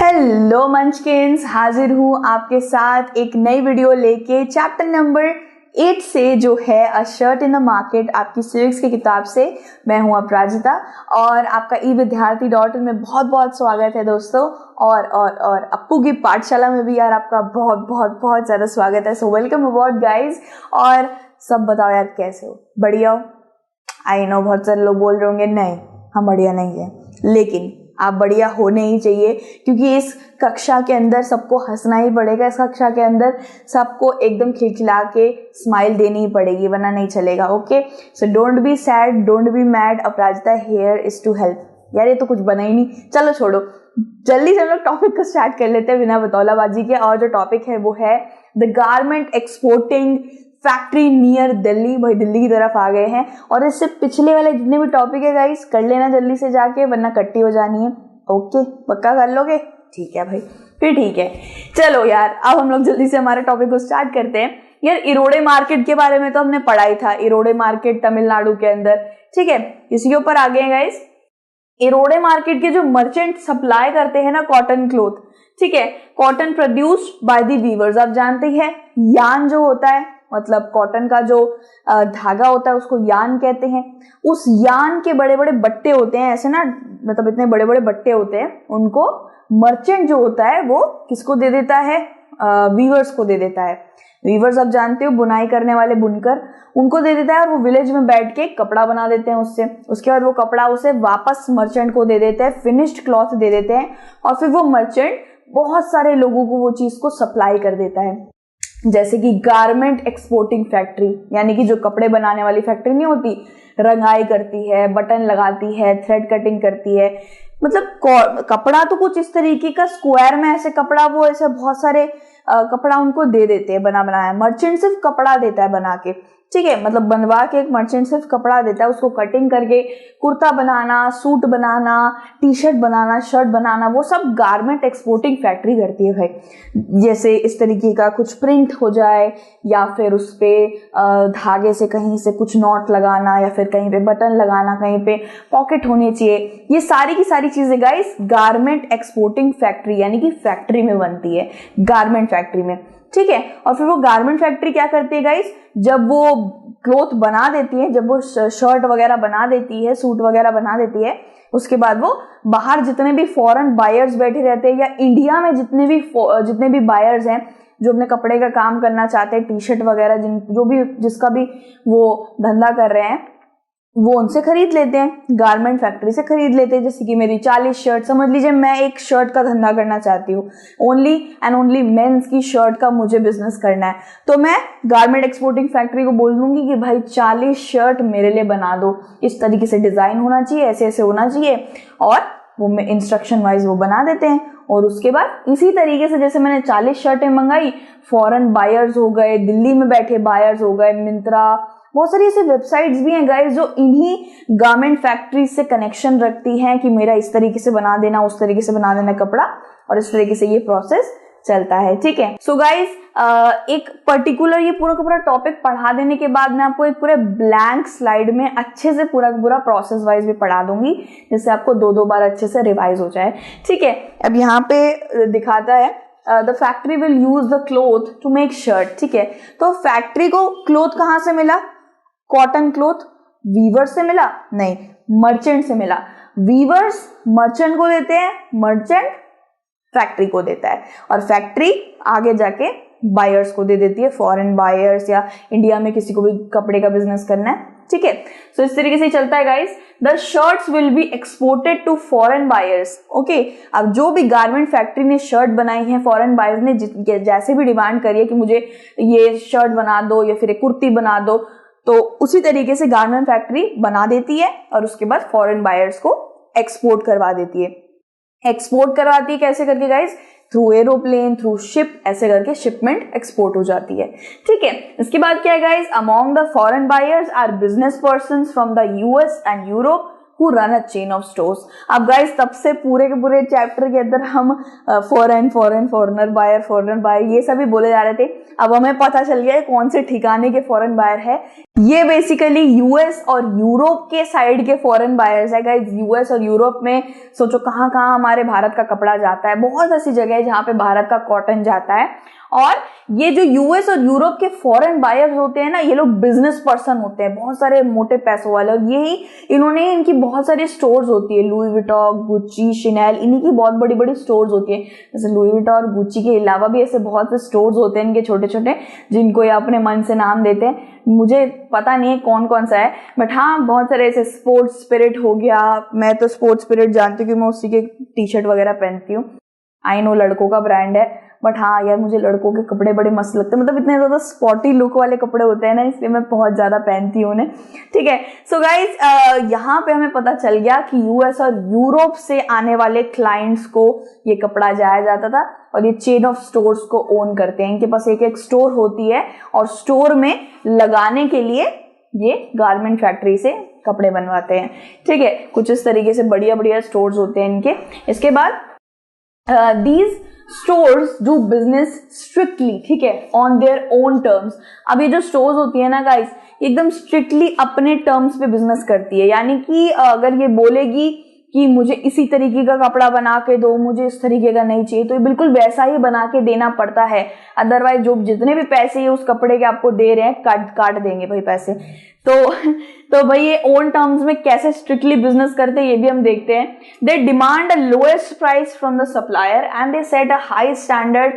Hello मंचकिन्स, हाजिर हूँ आपके साथ एक नई वीडियो लेके चैप्टर नंबर 8 से, जो है अ शर्ट इन द मार्केट, आपकी सिविक्स की किताब से। मैं हूँ अपराजिता और आपका ई विद्यार्थी .in में बहुत बहुत स्वागत है दोस्तों। और अप्पू की पाठशाला में भी यार आपका बहुत बहुत बहुत ज़्यादा स्वागत है। So welcome about guys. और सब बताओ यार, कैसे हो? बढ़िया हो? आई नो बहुत सारे लोग बोल रहे होंगे नहीं हम बढ़िया नहीं है, लेकिन आप बढ़िया होने ही चाहिए, क्योंकि इस कक्षा के अंदर सबको हंसना ही पड़ेगा। इस कक्षा के अंदर सबको एकदम खिलखिला के स्माइल देनी ही पड़ेगी, वरना नहीं चलेगा। Okay, so don't be sad, don't be mad, Aparajita here is to help. यार ये तो कुछ बना ही नहीं, चलो छोड़ो, जल्दी से हम लोग टॉपिक को स्टार्ट कर लेते हैं बिना बतौलाबाजी के। और जो टॉपिक है वो है the garment exporting factory near Delhi. भाई दिल्ली की तरफ आ गए हैं। और इससे पिछले वाले जितने भी टॉपिक है गाइस, कर लेना जल्दी से जाके, वरना कट्टी हो जानी है। ओके, पक्का कर लोगे? ठीक है भाई, फिर ठीक है। चलो यार, अब हम लोग जल्दी से हमारे टॉपिक को स्टार्ट करते हैं। यार इरोडे मार्केट के बारे में तो हमने पढ़ा ही था, इरोडे मार्केट तमिलनाडु के अंदर, ठीक है। इसी के ऊपर आ गए हैं गाइस। इरोडे मार्केट के जो मर्चेंट सप्लाई करते हैं ना कॉटन क्लोथ, ठीक है, cotton produced by the weavers. आप जानते हैं यान जो होता है, मतलब कॉटन का जो धागा होता है उसको यान कहते हैं। उस यान के बड़े बड़े बट्टे होते हैं ऐसे ना, मतलब इतने बड़े बड़े बट्टे होते हैं, उनको मर्चेंट जो होता है वो किसको दे देता है? वीवर्स को दे देता है। वीवर्स आप जानते हो, बुनाई करने वाले बुनकर, उनको दे देता है। और वो विलेज में बैठ के कपड़ा बना देते हैं उससे। उसके बाद वो कपड़ा उसे वापस मर्चेंट को दे देते हैं, फिनिश्ड क्लॉथ दे देते हैं। और फिर वो मर्चेंट बहुत सारे लोगों को वो चीज को सप्लाई कर देता है। जैसे कि गारमेंट एक्सपोर्टिंग फैक्ट्री, यानी कि जो कपड़े बनाने वाली फैक्ट्री नहीं होती, रंगाई करती है, बटन लगाती है, थ्रेड कटिंग करती है। मतलब कपड़ा तो कुछ इस तरीके का स्क्वायर में ऐसे कपड़ा, वो ऐसे बहुत सारे कपड़ा उनको दे देते हैं बनाया। मर्चेंट सिर्फ कपड़ा देता है बना के, ठीक है, मतलब बनवा के एक मर्चेंट सिर्फ कपड़ा देता है, उसको कटिंग करके कुर्ता बनाना, सूट बनाना, टी शर्ट बनाना, शर्ट बनाना, वो सब गारमेंट एक्सपोर्टिंग फैक्ट्री करती है भाई। जैसे इस तरीके का कुछ प्रिंट हो जाए, या फिर उस पे धागे से कहीं से कुछ नॉट लगाना, या फिर कहीं पे बटन लगाना, कहीं पे पॉकेट होनी चाहिए। ये सारी की सारी चीजें गाइस गारमेंट एक्सपोर्टिंग फैक्ट्री, यानी कि फैक्ट्री में बनती है, गारमेंट फैक्ट्री में, ठीक है। और फिर वो गारमेंट फैक्ट्री क्या करती है गाइस, जब वो क्लोथ बना देती है, जब वो शर्ट वगैरह बना देती है, सूट वगैरह बना देती है, उसके बाद वो बाहर जितने भी फॉरेन बायर्स बैठे रहते हैं, या इंडिया में जितने भी बायर्स हैं जो अपने कपड़े का काम करना चाहते हैं, टी शर्ट वगैरह, जिसका भी वो धंधा कर रहे हैं, वो उनसे खरीद लेते हैं, गारमेंट फैक्ट्री से खरीद लेते हैं। जैसे कि मेरी 40 शर्ट, समझ लीजिए मैं एक शर्ट का धंधा करना चाहती हूँ, ओनली एंड ओनली मेंस की शर्ट का मुझे बिजनेस करना है, तो मैं गारमेंट एक्सपोर्टिंग फैक्ट्री को बोल दूंगी कि भाई 40 शर्ट मेरे लिए बना दो, इस तरीके से डिजाइन होना चाहिए, ऐसे ऐसे होना चाहिए, और वो मैं इंस्ट्रक्शन वाइज वो बना देते हैं। और उसके बाद इसी तरीके से जैसे मैंने 40 शर्टें मंगाई, फॉरेन बायर्स हो गए, दिल्ली में बैठे बायर्स हो गए, मिंत्रा, बहुत सारी ऐसे वेबसाइट्स भी हैं गाइस जो इन्हीं गारमेंट फैक्ट्री से कनेक्शन रखती हैं कि मेरा इस तरीके से बना देना, उस तरीके से बना देना कपड़ा, और इस तरीके से ये प्रोसेस चलता है, ठीक है। सो गाइस, एक पर्टिकुलर ये पूरा का पूरा टॉपिक पढ़ा देने के बाद मैं आपको एक पूरे ब्लैंक स्लाइड में अच्छे से पूरा प्रोसेस वाइज भी पढ़ा दूंगी, जिससे आपको दो बार अच्छे से रिवाइज हो जाए, ठीक है। अब यहाँ पे दिखाता है the factory will use the cloth to make shirt, ठीक है। तो फैक्ट्री को क्लोथ कहाँ से मिला? कॉटन क्लोथ वीवर से मिला? नहीं, मर्चेंट से मिला। वीवर्स मर्चेंट को देते हैं, मर्चेंट फैक्ट्री को देता है, और फैक्ट्री आगे जाके बायर्स को दे देती है, फॉरेन बायर्स, या इंडिया में किसी को भी कपड़े का बिजनेस करना है, ठीक है। सो इस तरीके से चलता है guys. The shirts will be exported to foreign buyers, okay. अब जो भी गारमेंट फैक्ट्री ने शर्ट बनाई है, फॉरेन बायर्स ने जैसे भी डिमांड करी है कि मुझे ये शर्ट बना दो या फिर एक कुर्ती बना दो, तो उसी तरीके से गारमेंट फैक्ट्री बना देती है, और उसके बाद फॉरेन बायर्स को एक्सपोर्ट करवा देती है। एक्सपोर्ट करवाती है कैसे करके guys? Through aeroplane, through ship, ऐसे करके शिपमेंट एक्सपोर्ट हो जाती है, ठीक है। इसके बाद क्या है guys? Among the foreign buyers are business persons from the US and Europe who run a chain of stores। अब गाइस तब से पूरे के पूरे चैप्टर के अंदर हम फॉरेनर बायर ये सभी बोले जा रहे थे। अब हमें पता चल गया है कौन से ठिकाने के फॉरेन बायर है। ये बेसिकली यूएस और यूरोप के साइड के फॉरेन बायर्स है गाइस। यूएस और यूरोप में सोचो कहाँ कहाँ हमारे भारत का कपड़ा जाता है, बहुत ऐसी जगह है जहाँ पे भारत का कॉटन जाता है। और ये जो यूएस और यूरोप के फॉरेन बायर्स होते हैं ना, ये लोग बिजनेस पर्सन होते हैं, बहुत सारे मोटे पैसों वाले। और यही इन्होंने इनकी बहुत सारी स्टोर्स होती है, लुई विटॉन, गुच्ची, शिनेल, इन्हीं की बहुत बड़ी बड़ी स्टोर्स होती है। जैसे लुई विटॉन और गुच्ची के अलावा भी ऐसे बहुत से स्टोर्स होते हैं इनके छोटे छोटे, जिनको ये अपने मन से नाम देते हैं। मुझे पता नहीं है कौन कौन सा है, बट हाँ बहुत सारे ऐसे स्पोर्ट्स स्पिरिट हो गया। मैं तो स्पोर्ट्स स्पिरिट जानती हूँ कि मैं उसी के टी शर्ट वगैरह पहनती हूँ। आई नो लड़कों का ब्रांड है, बट हाँ यार मुझे लड़कों के कपड़े बड़े मस्त लगते हैं, मतलब इतने ज्यादा स्पॉटी लुक वाले कपड़े होते हैं ना, इसलिए मैं बहुत ज्यादा पहनती हूँ उन्हें। ठीक है, सो गाइज यहाँ पे हमें पता चल गया कि यूएस और यूरोप से आने वाले क्लाइंट्स को ये कपड़ा जाया जाता था, और ये चेन ऑफ स्टोर्स को ओन करते हैं। इनके पास एक एक स्टोर होती है, और स्टोर में लगाने के लिए ये गारमेंट फैक्ट्री से कपड़े बनवाते हैं। ठीक है, कुछ इस तरीके से बढ़िया बढ़िया स्टोर्स होते हैं इनके। इसके बाद these stores do business strictly, ठीक है, on their own terms। अब ये जो स्टोर्स होती है ना गाइस, एकदम स्ट्रिक्टली अपने टर्म्स पे बिजनेस करती है। यानी कि अगर ये बोलेगी कि मुझे इसी तरीके का कपड़ा बना के दो, मुझे इस तरीके का नहीं चाहिए, तो ये बिल्कुल वैसा ही बना के देना पड़ता है। अदरवाइज जो जितने भी पैसे ये उस कपड़े के आपको दे रहे हैं काट देंगे भाई पैसे। तो भाई ये ओन टर्म्स में कैसे स्ट्रिक्टली बिजनेस करते हैं ये भी हम देखते हैं। They demand a lowest price from the supplier and they set a high standard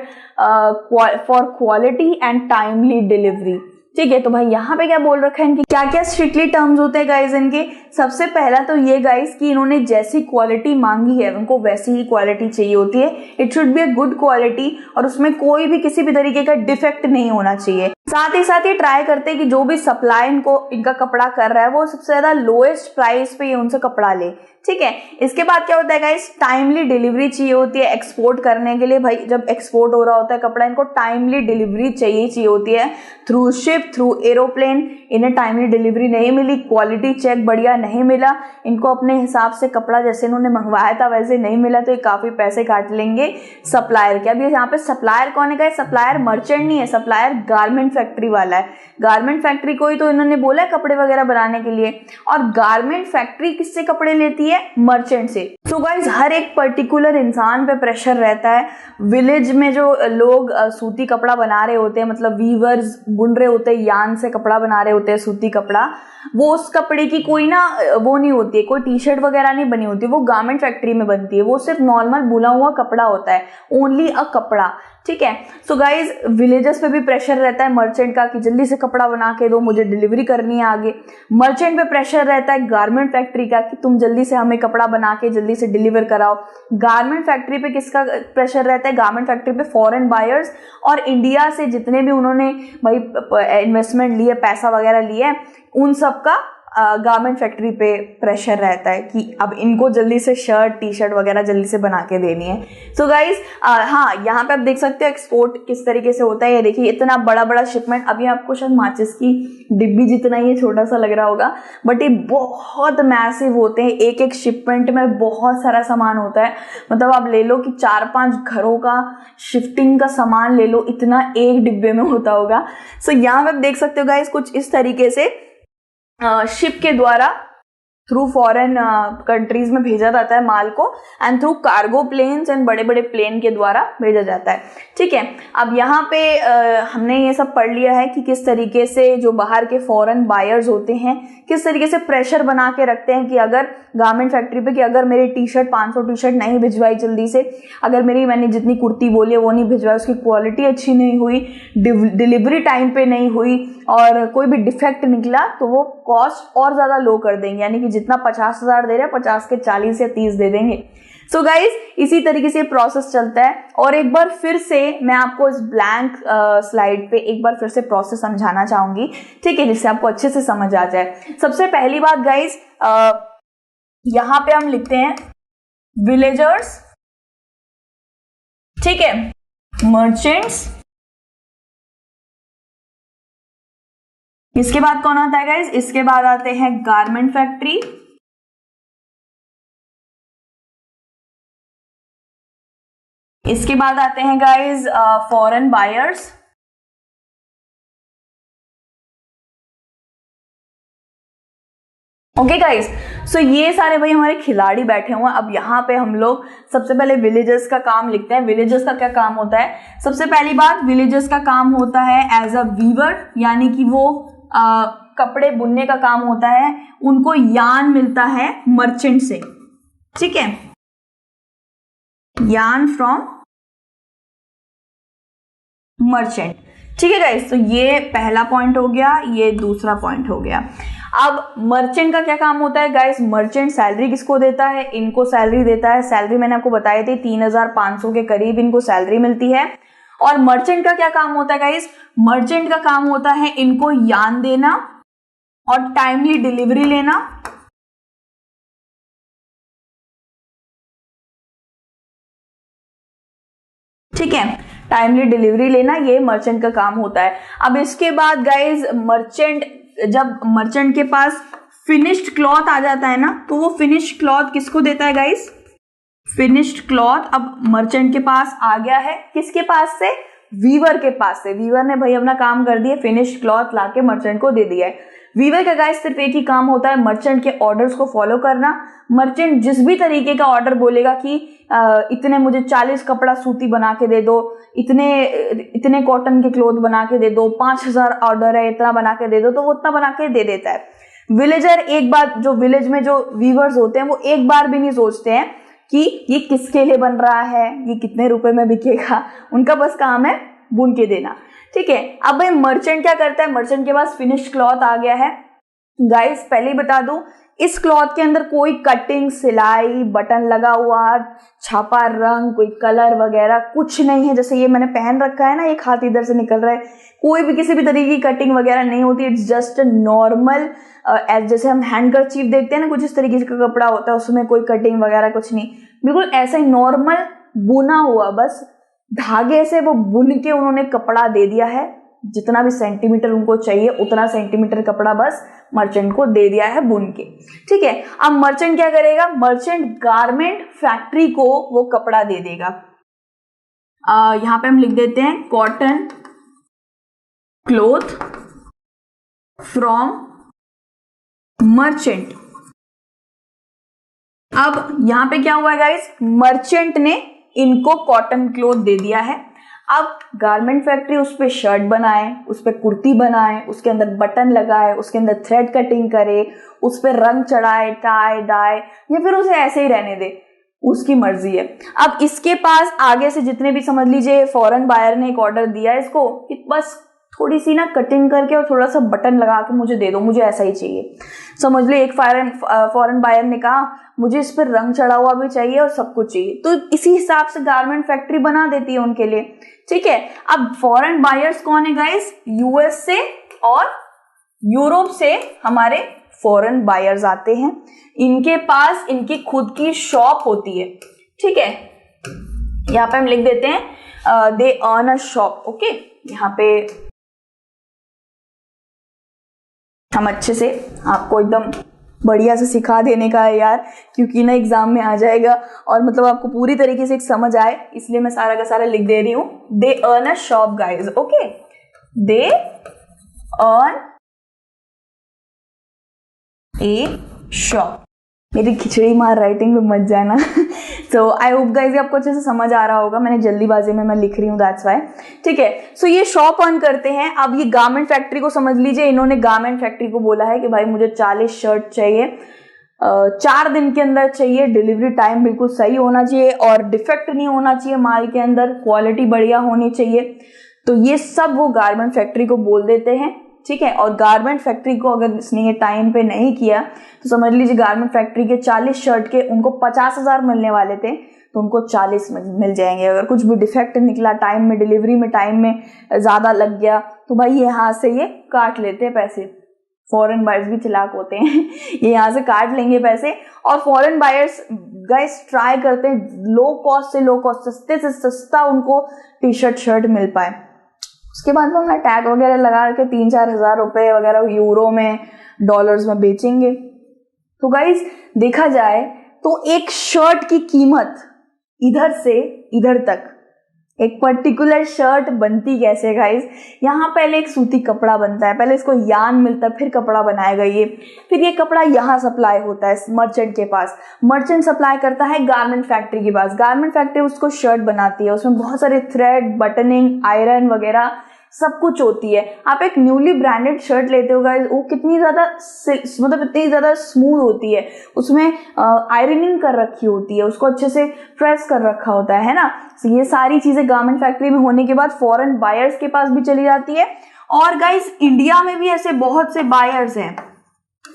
for quality and timely delivery. ठीक है, तो भाई यहाँ पे क्या बोल रखा है इनके, क्या क्या स्ट्रिक्टली टर्म्स होते हैं गाइज इनके। सबसे पहला तो ये गाइज कि इन्होंने जैसी क्वालिटी मांगी है उनको वैसी ही क्वालिटी चाहिए होती है। It should be a good quality, और उसमें कोई भी किसी भी तरीके का डिफेक्ट नहीं होना चाहिए। साथ ही साथ ये ट्राई करते हैं कि जो भी सप्लाई इनका कपड़ा कर रहा है वो सबसे ज्यादा लोएस्ट प्राइस पे ये उनसे कपड़ा ले। ठीक है, इसके बाद क्या होता है गाइस, टाइमली डिलीवरी चाहिए होती है एक्सपोर्ट करने के लिए। भाई जब एक्सपोर्ट हो रहा होता है कपड़ा, इनको टाइमली डिलीवरी चाहिए होती है, थ्रू शिप, थ्रू एरोप्लेन। इन्हें टाइमली डिलीवरी नहीं मिली, क्वालिटी चेक बढ़िया नहीं मिला, इनको अपने हिसाब से कपड़ा जैसे इन्होंने मंगवाया था वैसे नहीं मिला, तो ये काफी पैसे काट लेंगे सप्लायर के। अब यहाँ पे सप्लायर कौन है, सप्लायर मर्चेंट नहीं है, सप्लायर गारमेंट फैक्ट्री वाला है। गारमेंट फैक्ट्री को ही तो इन्होंने बोला है कपड़े वगैरह बनाने के लिए, और गारमेंट फैक्ट्री किससे कपड़े लेती है, मर्चेंट से। तो गाइस हर एक पर्टिकुलर इंसान पे प्रेशर रहता है। विलेज में जो लोग सूती कपड़ा बना रहे होते हैं, मतलब वीवर्स बुन रहे होते हैं, यान से कपड़ा बना रहे होते हैं सूती कपड़ा, वो उस कपड़े की कोई ना वो नहीं होती है, कोई टी शर्ट वगैरह नहीं बनी होती, वो गारमेंट फैक्ट्री में बनती है। वो सिर्फ नॉर्मल बुना हुआ कपड़ा होता है, ओनली अ कपड़ा। ठीक है, सो गाइज विलेजेस पे भी प्रेशर रहता है मर्चेंट का कि जल्दी से कपड़ा बना के दो, मुझे डिलीवरी करनी है आगे। मर्चेंट पे प्रेशर रहता है गारमेंट फैक्ट्री का कि तुम जल्दी से हमें कपड़ा बना के जल्दी से डिलीवर कराओ। गारमेंट फैक्ट्री पे किसका प्रेशर रहता है, गारमेंट फैक्ट्री पे फॉरेन बायर्स और इंडिया से जितने भी उन्होंने भाई इन्वेस्टमेंट लिए, पैसा वगैरह लिया है, उन सब का गारमेंट फैक्ट्री पे प्रेशर रहता है कि अब इनको जल्दी से शर्ट टी शर्ट वगैरह जल्दी से बना के देनी है। सो गाइज हाँ यहाँ पे आप देख सकते हो एक्सपोर्ट किस तरीके से होता है। ये देखिए इतना बड़ा बड़ा शिपमेंट, अभी आपको शायद माचिस की डिब्बी जितना ये छोटा सा लग रहा होगा, बट ये बहुत मैसिव होते हैं। एक एक शिपमेंट में बहुत सारा सामान होता है, मतलब आप ले लो कि 4-5 घरों का शिफ्टिंग का सामान ले लो, इतना एक डिब्बे में होता होगा। सो यहाँ पे आप देख सकते हो गाइज कुछ इस तरीके से शिप के द्वारा थ्रू फॉरेन कंट्रीज में भेजा जाता है माल को, and through cargo planes and बड़े बड़े प्लेन के द्वारा भेजा जाता है। ठीक है, अब यहाँ पे हमने ये सब पढ़ लिया है कि किस तरीके से जो बाहर के फॉरेन बायर्स होते हैं किस तरीके से प्रेशर बना के रखते हैं कि अगर गारमेंट फैक्ट्री पे कि अगर मेरी टी शर्ट 500 टी शर्ट नहीं भिजवाई जल्दी से, अगर मैंने जितनी कुर्ती बोली है वो नहीं भिजवाई, उसकी क्वालिटी अच्छी नहीं हुई, डिलीवरी टाइम पे नहीं हुई और कोई भी डिफेक्ट निकला, तो वो कॉस्ट और ज्यादा लो कर देंगे। यानी कि जितना 50,000 दे रहे हैं 50 के 40 या 30 दे देंगे। सो गाइज इसी तरीके से प्रोसेस चलता है। और एक बार फिर से मैं आपको इस ब्लैंक स्लाइड पे एक बार फिर से प्रोसेस समझाना चाहूंगी, ठीक है, जिससे आपको अच्छे से समझ आ जाए। सबसे पहली बात गाइज यहां पे हम लिखते हैं विलेजर्स, ठीक है, मर्चेंट्स। इसके बाद कौन आता है गाइज, इसके बाद आते हैं गारमेंट फैक्ट्री, इसके बाद आते हैं guys foreign buyers. Okay guys, so ये सारे भाई हमारे खिलाड़ी बैठे हुए हैं। अब यहाँ पे हम लोग सबसे पहले विलेजर्स का काम लिखते हैं। विलेजर्स का क्या काम होता है? सबसे पहली बात, विलेजर्स का काम होता है एज अ वीवर, यानी कि वो कपड़े बुनने का काम होता है। उनको यान मिलता है मर्चेंट से, ठीक है, यान फ्रॉम मर्चेंट, ठीक है गाइस। तो ये पहला पॉइंट हो गया, ये दूसरा पॉइंट हो गया। अब मर्चेंट का क्या काम होता है गाइस? मर्चेंट सैलरी किसको देता है? इनको सैलरी देता है। सैलरी मैंने आपको बताई थी 3500 के करीब इनको सैलरी मिलती है। और मर्चेंट का क्या काम होता है गाइस? मर्चेंट का काम होता है इनको यान देना और टाइमली डिलीवरी लेना। ठीक है, टाइमली डिलीवरी लेना, ये मर्चेंट का काम होता है। अब इसके बाद गाइज जब मर्चेंट के पास फिनिश्ड क्लॉथ आ जाता है ना, तो वो फिनिश्ड क्लॉथ किसको देता है गाइज? फिनिश्ड क्लॉथ अब मर्चेंट के पास आ गया है, किसके पास से? वीवर के पास से। वीवर ने भाई अपना काम कर दिया, फिनिश्ड क्लॉथ लाके मर्चेंट को दे दिया है। वीवर का गाइस सिर्फ एक ही काम होता है, मर्चेंट के ऑर्डर्स को फॉलो करना। मर्चेंट जिस भी तरीके का ऑर्डर बोलेगा कि इतने मुझे 40 कपड़ा सूती बना के दे दो, इतने कॉटन के क्लोथ बना के दे दो, 5000 ऑर्डर है इतना बना के दे दो, तो वो उतना बना के दे देता है। विलेजर एक बार, जो विलेज में जो वीवर्स होते हैं वो एक बार भी नहीं सोचते हैं कि ये किसके लिए बन रहा है, ये कितने रुपए में बिकेगा। उनका बस काम है बुन के देना, ठीक है। अब भाई मर्चेंट क्या करता है? मर्चेंट के पास फिनिश्ड क्लॉथ आ गया है गाइस। पहले ही बता दूं, इस क्लॉथ के अंदर कोई कटिंग, सिलाई, बटन लगा हुआ, छापा रंग, कोई कलर वगैरह कुछ नहीं है। जैसे ये मैंने पहन रखा है ना, एक हाथ इधर से निकल रहा है, कोई भी किसी भी तरीके की कटिंग वगैरह नहीं होती। इट्स जस्ट नॉर्मल, जैसे हम हैंडकरचीफ देखते हैं ना, कुछ इस तरीके का कपड़ा होता है, उसमें कोई कटिंग वगैरह कुछ नहीं, बिल्कुल ऐसा ही नॉर्मल बुना हुआ, बस धागे से वो बुन के उन्होंने कपड़ा दे दिया है। जितना भी सेंटीमीटर उनको चाहिए उतना सेंटीमीटर कपड़ा बस मर्चेंट को दे दिया है बुन के, ठीक है। अब मर्चेंट क्या करेगा? मर्चेंट गारमेंट फैक्ट्री को वो कपड़ा दे देगा। यहां पे हम लिख देते हैं कॉटन क्लोथ फ्रॉम मर्चेंट। अब यहां पे क्या हुआ है गाइस? मर्चेंट ने इनको कॉटन क्लोथ दे दिया है। अब गारमेंट फैक्ट्री उस पे शर्ट बनाए, उस पे कुर्ती बनाए, उसके अंदर बटन लगाए, उसके अंदर थ्रेड कटिंग करे, उस पे रंग चढ़ाए, टाई डाई, या फिर उसे ऐसे ही रहने दे, उसकी मर्जी है। अब इसके पास आगे से जितने भी, समझ लीजिए फॉरेन बायर ने एक ऑर्डर दिया इसको कि बस थोड़ी सी ना कटिंग करके और थोड़ा सा बटन लगा के मुझे दे दो, मुझे ऐसा ही चाहिए। समझ लो एक फॉरेन बायर ने कहा मुझे इस पर रंग चढ़ा हुआ भी चाहिए और सब कुछ चाहिए, तो इसी हिसाब से गारमेंट फैक्ट्री बना देती है उनके लिए, ठीक है। अब फॉरेन बायर्स कौन है गाइस? यूएस से और यूरोप से हमारे फॉरेन बायर्स आते हैं। इनके पास इनकी खुद की शॉप होती है, ठीक है। यहाँ पे हम लिख देते हैं they earn a shop, okay. यहाँ पे हम अच्छे से आपको एकदम बढ़िया से सिखा देने का है यार, क्योंकि ना एग्जाम में आ जाएगा और मतलब आपको पूरी तरीके से एक समझ आए, इसलिए मैं सारा का सारा लिख दे रही हूँ। They earn a shop guys, okay, they earn A shop. मेरी खिचड़ी मार राइटिंग में मत जाना। तो आई होप गाइज आपको अच्छे से समझ आ रहा होगा, मैंने जल्दीबाजी में मैं लिख रही हूँ, दैट्स वाई, ठीक है। सो ये शॉप अर्न करते हैं। अब ये गारमेंट फैक्ट्री को समझ लीजिए, इन्होंने गारमेंट फैक्ट्री को बोला है कि भाई मुझे 40 शर्ट चाहिए, 4 दिन के अंदर चाहिए, डिलीवरी टाइम बिल्कुल सही होना चाहिए और डिफेक्ट नहीं होना चाहिए माल के अंदर, क्वालिटी बढ़िया होनी चाहिए। तो ये सब वो गारमेंट फैक्ट्री को बोल देते हैं, ठीक है। और गारमेंट फैक्ट्री को अगर इसने ये टाइम पे नहीं किया तो समझ लीजिए गारमेंट फैक्ट्री के 40 शर्ट के उनको 50,000 मिलने वाले थे, तो उनको 40 मिल जाएंगे। अगर कुछ भी डिफेक्ट निकला टाइम में, डिलीवरी में टाइम में ज्यादा लग गया, तो भाई ये यहाँ से ये काट लेते हैं पैसे। फॉरेन बायर्स भी चालाक होते हैं, ये यहाँ से काट लेंगे पैसे। और फॉरेन बायर्स गाइस ट्राई करते हैं लो कॉस्ट से लो कॉस्ट, सस्ते से सस्ता उनको टी शर्ट शर्ट मिल पाए। उसके बाद वो अपना टैग वगैरह लगा के 3-4 हज़ार रुपए वगैरह यूरो में, डॉलर्स में बेचेंगे। तो गाइस देखा जाए तो एक शर्ट की कीमत इधर से इधर तक एक पर्टिकुलर शर्ट बनती कैसे गाइस, यहाँ पहले एक सूती कपड़ा बनता है, पहले इसको यान मिलता है, फिर कपड़ा बनाएगा ये, फिर ये कपड़ा यहाँ सप्लाई होता है मर्चेंट के पास, मर्चेंट सप्लाई करता है गारमेंट फैक्ट्री के पास, गारमेंट फैक्ट्री उसको शर्ट बनाती है, उसमें बहुत सारे थ्रेड, बटनिंग, आयरन वगैरह सब कुछ होती है। आप एक न्यूली ब्रांडेड शर्ट लेते हो गाइस, वो कितनी ज्यादा मतलब इतनी ज्यादा स्मूथ होती है, उसमें आयरनिंग कर रखी होती है, उसको अच्छे से प्रेस कर रखा होता है ना। तो ये सारी चीजें गारमेंट फैक्ट्री में होने के बाद फॉरेन बायर्स के पास भी चली जाती है। और गाइस इंडिया में भी ऐसे बहुत से बायर्स हैं,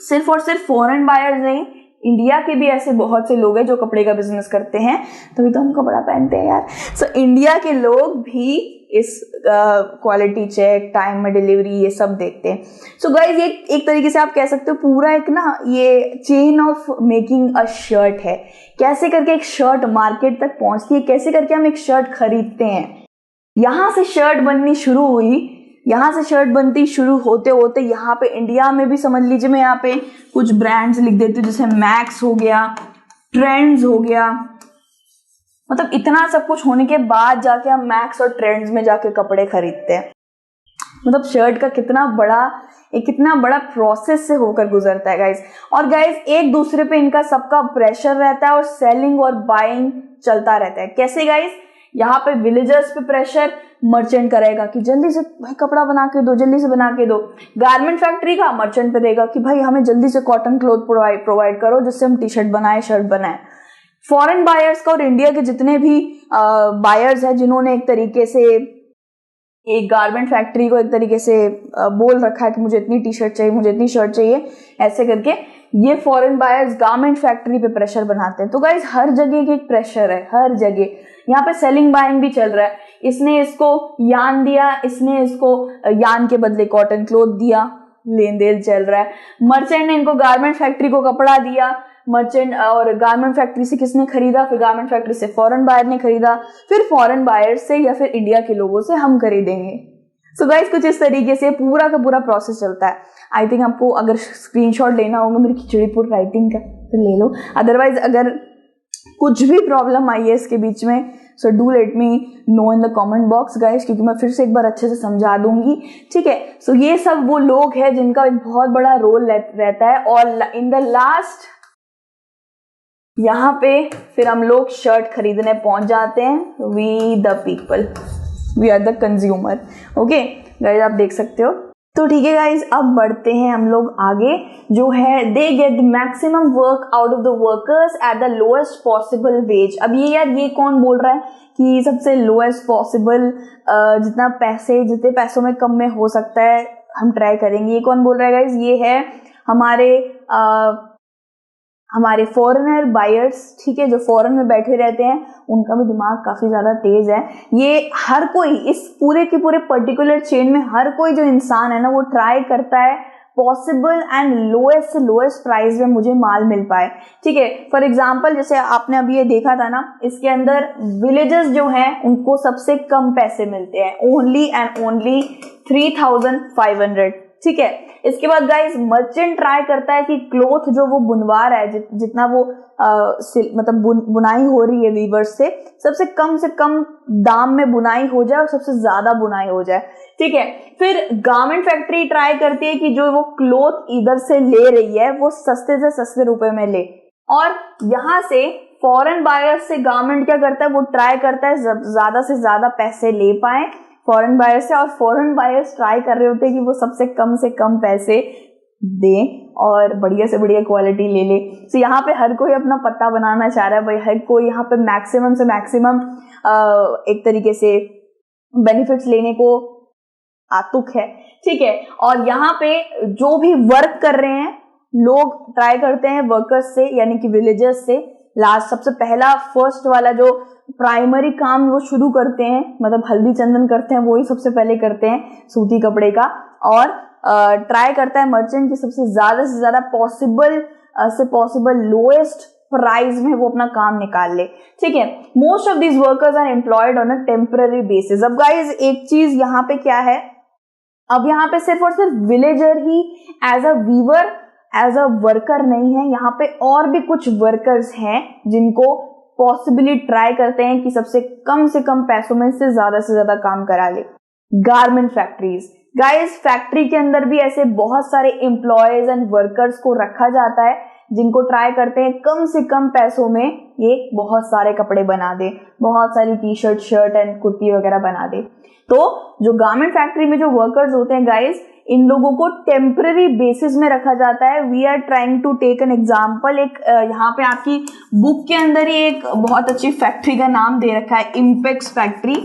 सिर्फ और सिर्फ फॉरेन बायर्स नहीं, इंडिया के भी ऐसे बहुत से लोग हैं जो कपड़े का बिजनेस करते हैं, तभी तो हम कपड़ा पहनते हैं यार। सो इंडिया के लोग भी इस क्वालिटी चेक, टाइम में डिलीवरी, ये सब देखते हैं। सो गाइज ये एक तरीके से आप कह सकते हो पूरा एक ना ये chain of making a shirt है, कैसे करके एक शर्ट मार्केट तक पहुंचती है, कैसे करके हम एक शर्ट खरीदते हैं, यहाँ से शर्ट बननी शुरू हुई, यहाँ से शर्ट बनती शुरू होते होते यहाँ पे इंडिया में भी समझ लीजिए, मैं यहाँ पे कुछ ब्रांड्स लिख देती हूँ, जैसे मैक्स हो गया, ट्रेंड्स हो गया, मतलब इतना सब कुछ होने के बाद जाके हम मैक्स और ट्रेंड्स में जाके कपड़े खरीदते हैं। मतलब शर्ट का कितना बड़ा प्रोसेस से होकर गुजरता है गाइज। और गाइज एक दूसरे पे इनका सबका प्रेशर रहता है और सेलिंग और बाइंग चलता रहता है। कैसे गाइज, यहाँ पे विलेजर्स पे प्रेशर मर्चेंट करेगा कि जल्दी से भाई कपड़ा बना के दो, जल्दी से बना के दो। गारमेंट फैक्ट्री का मर्चेंट पे देगा कि भाई हमें जल्दी से कॉटन क्लॉथ प्रोवाइड करो जिससे हम टी शर्ट बनाए, शर्ट बनाए। फॉरेन बायर्स का और इंडिया के जितने भी बायर्स हैं जिन्होंने एक तरीके से एक गारमेंट फैक्ट्री को एक तरीके से बोल रखा है कि मुझे इतनी टी शर्ट चाहिए, मुझे इतनी शर्ट चाहिए, ऐसे करके ये फॉरेन बायर्स गारमेंट फैक्ट्री पे प्रेशर बनाते हैं। तो गाइज हर जगह एक प्रेशर है, हर जगह। यहाँ पे सेलिंग बाइंग भी चल रहा है, इसने इसको यान दिया, इसने इसको यान के बदले कॉटन क्लॉथ दिया, लेन देन चल रहा है। मर्चेंट ने इनको गारमेंट फैक्ट्री को कपड़ा दिया, मर्चेंट और गारमेंट फैक्ट्री से किसने खरीदा, फिर गारमेंट फैक्ट्री से फॉरेन बायर ने खरीदा, फिर फॉरेन बायर से या फिर इंडिया के लोगों से हम खरीदेंगे। सो गाइस कुछ इस तरीके से पूरा का पूरा प्रोसेस चलता है। आई थिंक आपको अगर स्क्रीनशॉट लेना होगा मेरी खिचड़ीपुर राइटिंग का तो ले लो, अदरवाइज अगर कुछ भी प्रॉब्लम आई है इसके बीच में so do let me know in the comment box guys, क्योंकि मैं फिर से एक बार अच्छे से समझा दूंगी, ठीक है। सो ये सब वो लोग हैं जिनका एक बहुत बड़ा रोल रहता है। और इन द लास्ट यहाँ पे फिर हम लोग शर्ट खरीदने पहुंच जाते हैं। We the people, we are the consumer. Okay guys आप देख सकते हो। तो ठीक है गाइज, अब बढ़ते हैं हम लोग आगे, जो है they get the maximum work out of the workers at the lowest possible ways. अब ये यार ये कौन बोल रहा है कि सबसे लोएस्ट पॉसिबल, जितने पैसों में कम में हो सकता है हम ट्राई करेंगे, ये कौन बोल रहा है गाइज? ये है हमारे फॉरेनर बायर्स, ठीक है, जो फॉरेन में बैठे रहते हैं, उनका भी दिमाग काफी ज्यादा तेज है। ये हर कोई इस पूरे के पूरे पर्टिकुलर चेन में हर कोई जो इंसान है ना वो ट्राई करता है पॉसिबल एंड लोएस्ट से लोएस्ट प्राइस में मुझे माल मिल पाए, ठीक है। फॉर एग्जाम्पल जैसे आपने अभी ये देखा था ना, इसके अंदर विलेजर्स जो हैं उनको सबसे कम पैसे मिलते हैं, ओनली एंड ओनली 3,500, ठीक है। इसके बाद गाइस मर्चेंट ट्राई करता है कि क्लोथ जो वो बुनवा रहा है, जितना वो मतलब बुनाई हो रही है वीवर्स से कम दाम में बुनाई हो जाए और सबसे ज्यादा बुनाई हो जाए, ठीक है। फिर गारमेंट फैक्ट्री ट्राई करती है कि जो वो क्लोथ इधर से ले रही है वो सस्ते से सस्ते रुपए में ले, और यहाँ से फॉरेन बायर्स से गारमेंट क्या करता है, वो ट्राई करता है ज्यादा से ज्यादा पैसे ले पाए फॉरेन बायर्स से, और फॉरेन बायर्स ट्राई कर रहे होते हैं कि वो सबसे कम पैसे दें और बढ़िया से बढ़िया क्वालिटी ले ले। तो यहाँ पे हर कोई अपना पत्ता बनाना चाह रहा है भाई, हर कोई यहाँ पे मैक्सिमम से मैक्सिमम एक तरीके से बेनिफिट्स लेने को आतुक है, ठीक है। और यहाँ पे जो भी वर्क कर रहे हैं लोग ट्राई करते हैं वर्कर्स से यानी कि विलेजर्स से लास्ट सबसे पहला फर्स्ट वाला जो प्राइमरी काम वो शुरू करते हैं, मतलब हल्दी चंदन करते हैं, वही सबसे पहले करते हैं सूती कपड़े का, और ट्राई करता है मर्चेंट की सबसे ज्यादा से ज्यादा पॉसिबल लोएस्ट प्राइस में वो अपना काम निकाल ले, ठीक है। Most of these workers are employed on a temporary basis. अब गाइज एक चीज यहाँ पे क्या है, अब यहाँ पे सिर्फ और सिर्फ विलेजर ही as a weaver as a worker नहीं है, यहाँ पे और भी कुछ वर्कर्स हैं जिनको पॉसिबली ट्राई करते हैं कि सबसे कम से कम पैसों में से ज्यादा काम करा ले। गारमेंट फैक्ट्रीज, गाइस फैक्ट्री के अंदर भी ऐसे बहुत सारे एम्प्लॉयज एंड वर्कर्स को रखा जाता है जिनको ट्राई करते हैं कम से कम पैसों में ये बहुत सारे कपड़े बना दे, बहुत सारी T shirt, shirt and kurti वगैरह बना दे। तो जो गारमेंट फैक्ट्री में जो वर्कर्स होते हैं गाइस, इन लोगों को टेम्पररी बेसिस में रखा जाता है। We are trying to take an example. एक यहाँ पे आपकी बुक के अंदर ही एक बहुत अच्छी फैक्ट्री का नाम दे रखा है, इम्पेक्स फैक्ट्री।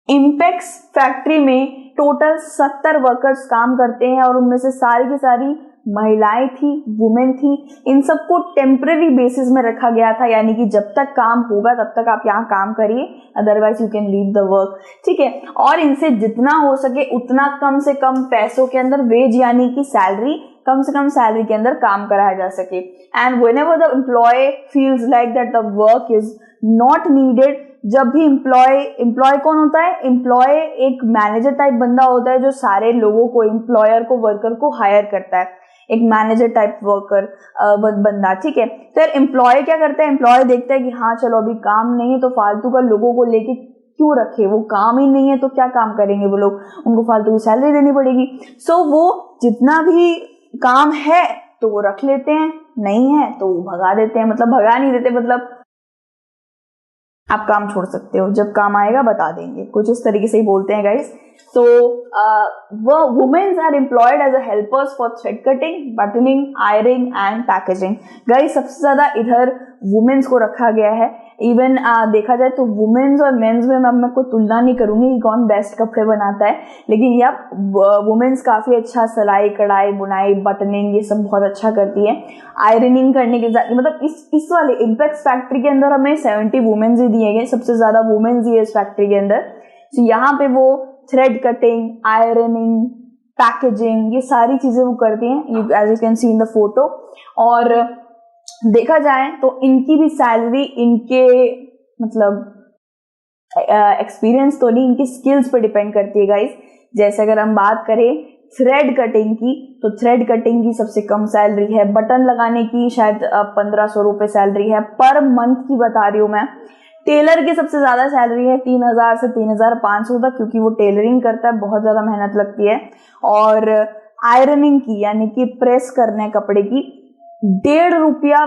इम्पेक्स फैक्ट्री में टोटल 70 वर्कर्स काम करते हैं और उनमें से सारी की सारी महिलाएं थी, वुमेन थी। इन सबको टेम्पररी बेसिस में रखा गया था, यानी कि जब तक काम होगा तब तक आप यहाँ काम करिए, otherwise you can leave the work, ठीक है। और इनसे जितना हो सके उतना कम से कम पैसों के अंदर वेज यानी कि सैलरी, कम से कम सैलरी के अंदर काम कराया जा सके। And whenever the employ feels like that the work is not needed, जब भी एम्प्लॉय कौन होता है? एम्प्लॉय एक मैनेजर टाइप बंदा होता है जो सारे लोगों को, एम्प्लॉयर को, वर्कर को हायर करता है, एक मैनेजर टाइप वर्कर बंदा, ठीक है। तो एम्प्लॉय क्या करता है? एम्प्लॉय देखता है कि हाँ चलो अभी काम नहीं है तो फालतू का लोगों को लेके क्यों रखे, वो काम ही नहीं है तो क्या काम करेंगे वो लोग, उनको फालतू की सैलरी देनी पड़ेगी। सो वो जितना भी काम है तो वो रख लेते हैं, नहीं है तो वो भगा देते हैं, मतलब भगा नहीं देते, मतलब आप काम छोड़ सकते हो, जब काम आएगा बता देंगे, कुछ इस तरीके से ही बोलते हैं गाइस। तो वो womens are employed as a helpers for thread cutting, buttoning, ironing and packaging. Guys सबसे ज्यादा इधर वुमेन्स को रखा गया है। इवन देखा जाए तो वुमेन्स और मेंस में मैं कोई तुलना नहीं करूंगी कि कौन बेस्ट कपड़े बनाता है, लेकिन या वुमेन्स काफी अच्छा सिलाई, कढ़ाई, बुनाई, बटनिंग ये सब बहुत अच्छा करती है। आयरनिंग करने के साथ मतलब इस वाले इम्पैक्ट फैक्ट्री के अंदर हमें 70 वुमेन्स ही दिए गए, सबसे ज्यादा वुमेन्स ही है इस फैक्ट्री के अंदर। तो यहाँ पे वो थ्रेड कटिंग, आयरनिंग, पैकेजिंग ये सारी चीजें वो करती हैं, as you can see in the photo. और देखा जाए तो इनकी भी सैलरी इनके मतलब एक्सपीरियंस तो नहीं, इनकी स्किल्स पर डिपेंड करती है गाइस। जैसे अगर हम बात करें थ्रेड कटिंग की, तो थ्रेड कटिंग की सबसे कम सैलरी है, बटन लगाने की शायद 1500 रुपए सैलरी है पर मंथ की बता रही हूँ मैं। टेलर की सबसे ज्यादा सैलरी है 3000 से 3500 तक, क्योंकि वो टेलरिंग करता है, बहुत ज्यादा मेहनत लगती है। और आयरनिंग की यानी कि प्रेस करने कपड़े की 1.5 रुपया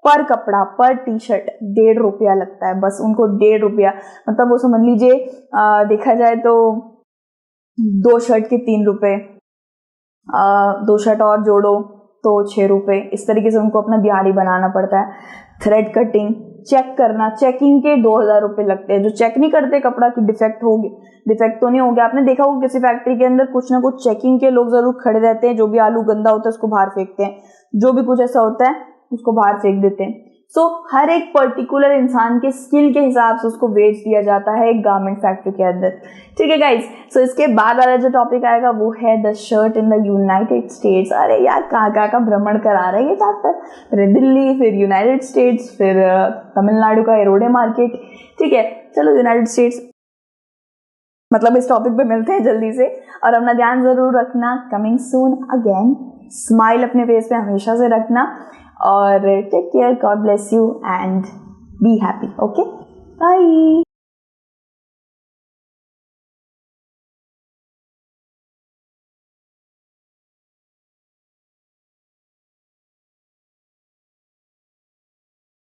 पर कपड़ा, पर टी शर्ट 1.5 रुपया लगता है, बस उनको 1.5 रुपया, मतलब वो समझ लीजिए देखा जाए तो 2 शर्ट के 3 रुपए, 2 शर्ट और जोड़ो तो 6 रुपए, इस तरीके से उनको अपना दिहाड़ी बनाना पड़ता है। थ्रेड कटिंग, चेक करना, चेकिंग के 2000 रुपए लगते हैं। जो चेक नहीं करते कपड़ा की डिफेक्ट तो नहीं हो गया, आपने देखा होगा किसी फैक्ट्री के अंदर कुछ ना कुछ चेकिंग के लोग जरूर खड़े रहते हैं, जो भी आलू गंदा होता है उसको बाहर फेंकते हैं, जो भी कुछ ऐसा होता है उसको बाहर फेंक देते हैं। सो हर एक पर्टिकुलर इंसान के स्किल के हिसाब से उसको वेज दिया जाता है एक गारमेंट फैक्ट्री के अंदर, ठीक है गाइज। सो इसके बाद वाला जो टॉपिक आएगा वो है the shirt in the United states. अरे यार कहाँ का भ्रमण करा रहे हैं ये चैप्टर, फिर दिल्ली, फिर यूनाइटेड स्टेट्स, फिर तमिलनाडु का एरोडे मार्केट, ठीक है। चलो यूनाइटेड स्टेट्स मतलब इस टॉपिक पे मिलते हैं जल्दी से, और अपना ध्यान जरूर रखना। कमिंग सून अगेन, स्माइल अपने फेस पे हमेशा से रखना, और take care, God bless you and be happy, okay, bye.